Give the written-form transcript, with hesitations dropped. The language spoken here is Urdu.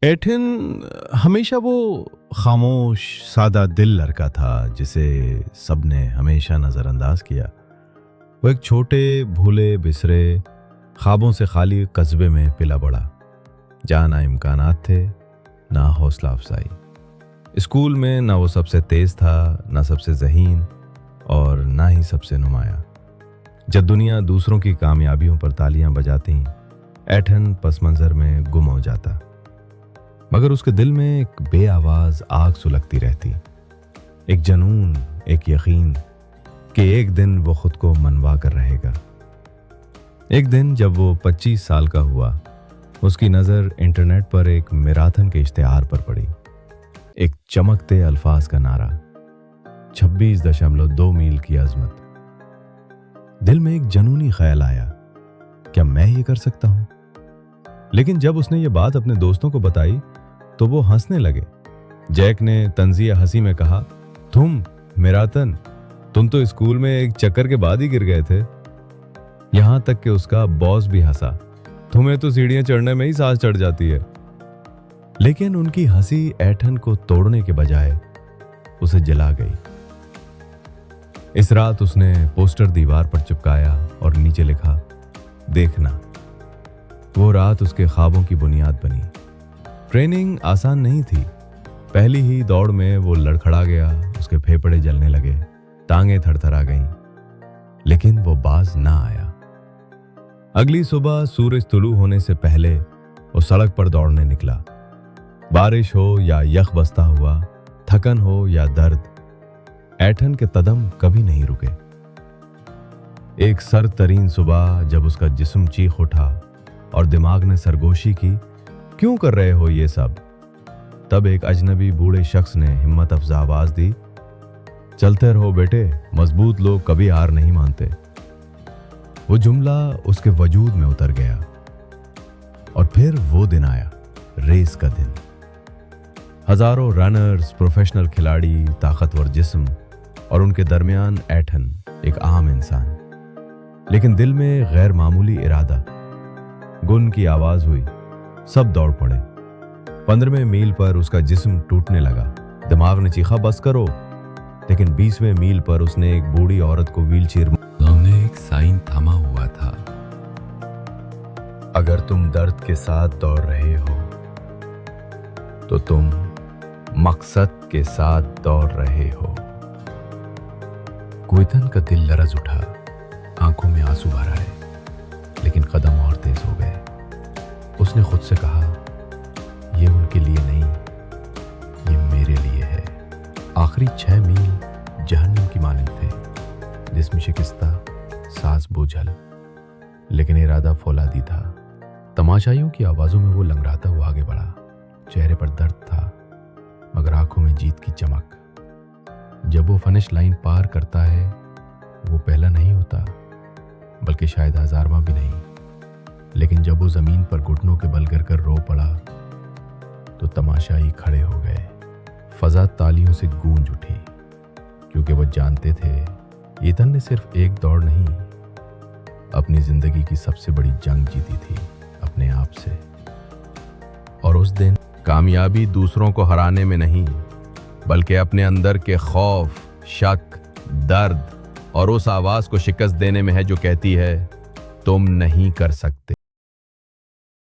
ایٹھن ہمیشہ وہ خاموش سادہ دل لڑکا تھا جسے سب نے ہمیشہ نظر انداز کیا۔ وہ ایک چھوٹے بھولے بسرے خوابوں سے خالی قصبے میں پلا بڑا، جہاں نہ امکانات تھے نہ حوصلہ افزائی۔ اسکول میں نہ وہ سب سے تیز تھا، نہ سب سے ذہین، اور نہ ہی سب سے نمایاں۔ جب دنیا دوسروں کی کامیابیوں پر تالیاں بجاتی، ایٹھن پس منظر میں گم ہو جاتا، مگر اس کے دل میں ایک بے آواز آگ سلگتی رہتی، ایک جنون، ایک یقین کہ ایک دن وہ خود کو منوا کر رہے گا۔ ایک دن جب وہ 25 سال کا ہوا، اس کی نظر انٹرنیٹ پر ایک میراتھن کے اشتہار پر پڑی۔ ایک چمکتے الفاظ کا نعرہ، 26.2 میل کی عظمت۔ دل میں ایک جنونی خیال آیا، کیا میں یہ کر سکتا ہوں؟ لیکن جب اس نے یہ بات اپنے دوستوں کو بتائی تو وہ ہنسنے لگے۔ جیک نے طنزیہ ہنسی میں کہا، تم میراتھن، تم تو اسکول میں ایک چکر کے بعد ہی گر گئے تھے۔ یہاں تک کہ اس کا باس بھی ہنسا، تمہیں تو سیڑھیاں چڑھنے میں ہی سانس چڑھ جاتی ہے۔ لیکن ان کی ہنسی ایٹھن کو توڑنے کے بجائے اسے جلا گئی۔ اس رات اس نے پوسٹر دیوار پر چپکایا اور نیچے لکھا، دیکھنا۔ وہ رات اس کے خوابوں کی بنیاد بنی۔ ٹریننگ آسان نہیں تھی۔ پہلی ہی دوڑ میں وہ لڑکھڑا گیا، اس کے پھیپھڑے جلنے لگے، ٹانگیں تھر تھرا گئیں، لیکن وہ باز نہ آیا۔ اگلی صبح سورج طلوع ہونے سے پہلے وہ سڑک پر دوڑنے نکلا۔ بارش ہو یا یخ بستا ہوا، تھکن ہو یا درد، ایٹھن کے قدم کبھی نہیں رکے۔ ایک سرد ترین صبح جب اس کا جسم چیخ اٹھا اور دماغ نے سرگوشی کی، کیوں کر رہے ہو یہ سب؟ تب ایک اجنبی بوڑھے شخص نے ہمت افزا آواز دی، چلتے رہو بیٹے، مضبوط لوگ کبھی ہار نہیں مانتے۔ وہ جملہ اس کے وجود میں اتر گیا، اور پھر وہ دن آیا، ریس کا دن۔ ہزاروں رنرز، پروفیشنل کھلاڑی، طاقتور جسم، اور ان کے درمیان ایٹھن، ایک عام انسان، لیکن دل میں غیر معمولی ارادہ۔ گن کی آواز ہوئی، سب دوڑ پڑے۔ 15ویں میل پر اس کا جسم ٹوٹنے لگا، دماغ نے چیخا، بس کرو۔ لیکن 20ویں میل پر اس نے ایک بوڑھی عورت کو ویل چیئر میں ایک سائن تھاما ہوا تھا، اگر تم درد کے ساتھ دوڑ رہے ہو تو تم مقصد کے ساتھ دوڑ رہے ہو۔ کوئتن کا دل لرز اٹھا، آنکھوں میں آنسو بھر آئے، لیکن قدم اور تیز ہو گئے۔ اس نے خود سے کہا، یہ ان کے لیے نہیں، یہ میرے لیے ہے۔ آخری 6 میل جہنم کی مانند تھے، جسم شکستہ، سانس بوجھل، لیکن ارادہ فولادی تھا۔ تماشائیوں کی آوازوں میں وہ لنگڑاتا ہوا آگے بڑھا، چہرے پر درد تھا مگر آنکھوں میں جیت کی چمک۔ جب وہ فنش لائن پار کرتا ہے، وہ پہلا نہیں ہوتا، بلکہ شاید 1000واں بھی نہیں۔ لیکن جب وہ زمین پر گھٹنوں کے بل گر کر رو پڑا تو تماشائی کھڑے ہو گئے۔ فضا تالیوں سے گونج اٹھی، کیونکہ وہ جانتے تھے ایتھن نے صرف ایک دوڑ نہیں، اپنی زندگی کی سب سے بڑی جنگ جیتی تھی، اپنے آپ سے۔ اور اس دن کامیابی دوسروں کو ہرانے میں نہیں، بلکہ اپنے اندر کے خوف، شک، درد اور اس آواز کو شکست دینے میں ہے جو کہتی ہے، تم نہیں کر سکتے۔